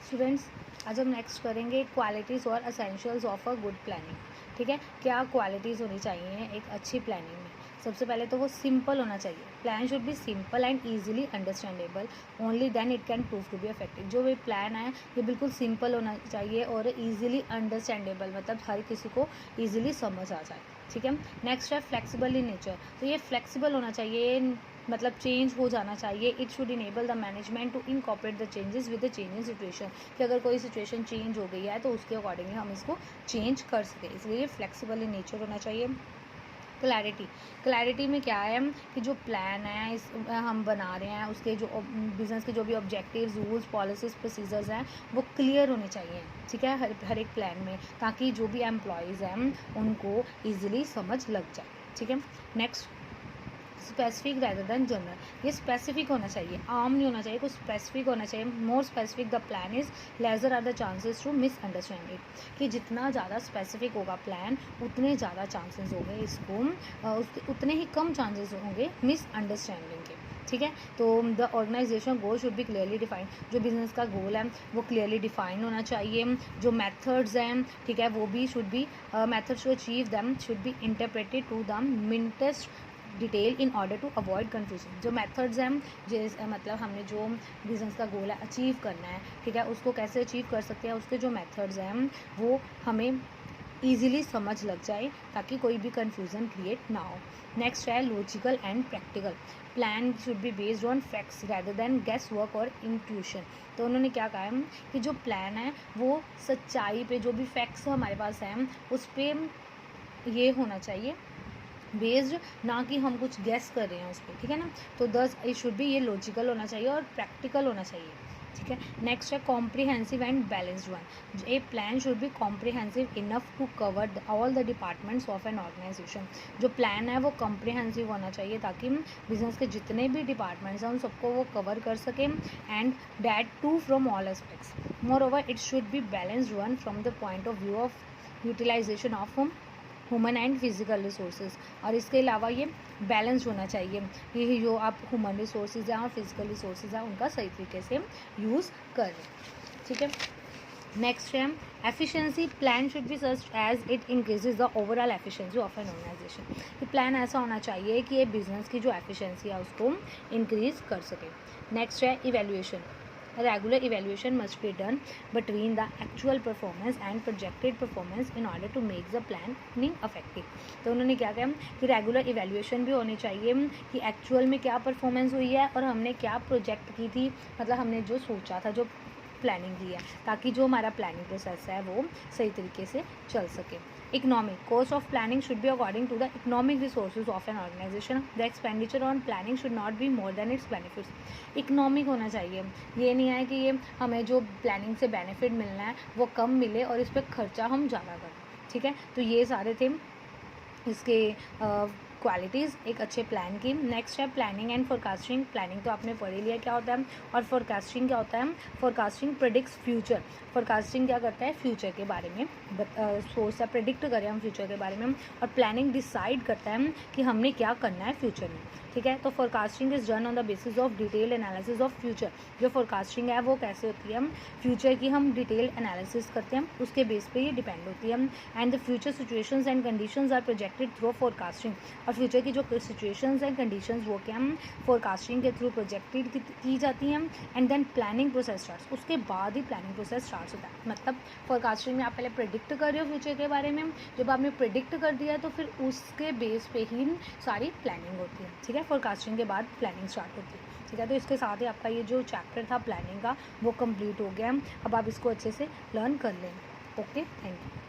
Students, आज हम next करेंगे क्वालिटीज़ और essentials of a good planning. ठीक है, क्या क्वालिटीज़ होनी चाहिए एक अच्छी प्लानिंग में। सबसे पहले तो वो सिंपल होना चाहिए। Plan should be simple and easily understandable, only then it can prove to be effective. जो भी प्लान है ये बिल्कुल सिंपल होना चाहिए और ईजिली अंडरस्टैंडेबल, मतलब हर किसी को ईजिली समझ आ जाए। ठीक है, नेक्स्ट है फ्लेक्सिबल इन नेचर। तो ये फ्लेक्सिबल होना चाहिए, मतलब चेंज हो जाना चाहिए। It should enable the management to incorporate the changes with the change in situation, कि अगर कोई सिचुएशन चेंज हो गई है तो उसके अकॉर्डिंगली हम इसको चेंज कर सकें, इसलिए फ्लेक्सिबल इन नेचर होना चाहिए। क्लैरिटी में क्या है कि जो प्लान है इस हम बना रहे हैं उसके जो बिज़नेस के जो भी ऑब्जेक्टिव्स, रूल्स, पॉलिसीज़, प्रोसीजर्स हैं वो क्लियर होने चाहिए। ठीक है, हर एक प्लान में, ताकि जो भी एम्प्लॉयज़ हैं उनको ईजिली समझ लग जाए। ठीक है, next specific rather than general. ये स्पेसिफिक होना चाहिए, आम नहीं होना चाहिए, कुछ स्पेसिफिक होना चाहिए। More specific the plan is, lesser are the chances to misunderstand it. कि जितना ज़्यादा स्पेसिफिक होगा प्लान उतने ज़्यादा चांसेस होंगे इसको उतने ही कम चांसेस होंगे मिसअंडरस्टैंडिंग के। ठीक है, तो the organisation goal should be clearly defined. जो बिजनेस का गोल है वो क्लियरली डिफाइन होना चाहिए। जो मेथड्स हैं, ठीक है, वो भी should be methods to achieve them should be interpreted to the minutest detail in order to avoid confusion. जो मेथड्स हैं, मतलब हमने जो बिजनेस का गोल है अचीव करना है, ठीक है, उसको कैसे अचीव कर सकते हैं, उसके जो मेथड्स हैं वो हमें ईजिली समझ लग जाए, ताकि कोई भी कन्फ्यूज़न क्रिएट ना हो। नेक्स्ट है logical and practical. Plan should be based on facts rather than guess work और इंट्यूशन। तो उन्होंने क्या कहा है कि जो प्लान है वो सच्चाई पे, जो भी फैक्ट्स हमारे पास हैं उस पर ये होना चाहिए बेस्ड, ना कि हम कुछ गेस कर रहे हैं उस पर। ठीक है ना, तो दस इट शुड बी, ये लॉजिकल होना चाहिए और प्रैक्टिकल होना चाहिए। ठीक है, नेक्स्ट है comprehensive and balanced one. A plan should be comprehensive enough to cover all the departments of an organisation. जो प्लान है वो कॉम्प्रिहेंसिव होना चाहिए, ताकि बिजनेस के जितने भी डिपार्टमेंट्स हैं उन सबको वो कवर कर सकें, and that too from all aspects. Moreover it should be balanced one from the point of view of utilisation of human and physical resources. और इसके अलावा ये बैलेंस होना चाहिए, ये जो आप ह्यूमन रिसोर्सेज हैं और फिजिकल रिसोर्सेज हैं उनका सही तरीके से यूज़ करें। ठीक है, नेक्स्ट है efficiency. Plan should be such as it increases the overall efficiency of an organisation. ये प्लान ऐसा होना चाहिए कि ये बिजनेस की जो एफिशिएंसी है उसको इंक्रीज कर सके। नेक्स्ट है evaluation. Regular evaluation must be done between the actual performance and projected performance in order to make the planning effective. तो उन्होंने क्या कहा कि रेगुलर इवैल्यूएशन भी होनी चाहिए कि एक्चुअल में क्या परफॉर्मेंस हुई है और हमने क्या प्रोजेक्ट की थी, मतलब हमने जो सोचा था, जो प्लानिंग की है, ताकि जो हमारा प्लानिंग प्रोसेस है वो सही तरीके से चल सके। Economic cost of planning should be according to the economic resources of an organisation. The expenditure on planning should not be more than its benefits. Economic होना चाहिए, ये नहीं है कि ये हमें जो प्लानिंग से बेनिफिट मिलना है वो कम मिले और इस पर खर्चा हम ज़्यादा करें। ठीक है, तो ये सारे थे इसके क्वालिटीज़ एक अच्छे प्लान की। नेक्स्ट है प्लानिंग एंड फोरकास्टिंग। प्लानिंग तो आपने पढ़ ही लिया क्या होता है, और फोरकास्टिंग क्या होता है। Forecasting predicts future. फोरकास्टिंग क्या करता है, फ्यूचर के बारे में सोचता है, प्रेडिक्ट करें हम फ्यूचर के बारे में, और प्लानिंग डिसाइड करता है कि हमने क्या करना है फ्यूचर में। ठीक है, तो forecasting is done on the basis of detail analysis of future. जो फोरकास्टिंग है वो कैसे होती है, फ्यूचर की हम डिटेल एनालिसिस करते हैं, उसके बेस पे ये डिपेंड होती है। And the future situations and conditions are projected through forecasting. और फ्यूचर की जो सिचुएशंस एंड कंडीशंस वो क्या हम फोरकास्टिंग के थ्रू प्रोजेक्टेड की जाती हैं। And then planning process starts, उसके बाद ही प्लानिंग प्रोसेस स्टार्ट होता है। मतलब फोरकास्टिंग में आप पहले प्रेडिक्ट कर रहे हो फ्यूचर के बारे में, जब आपने प्रेडिक्ट कर दिया तो फिर उसके बेस पे ही सारी प्लानिंग होती है। ठीक है, फोरकास्टिंग के बाद प्लानिंग स्टार्ट होती है। ठीक है, तो इसके साथ ही आपका ये जो चैप्टर था प्लानिंग का वो कंप्लीट हो गया। अब आप इसको अच्छे से लर्न कर लें। Okay, thank you.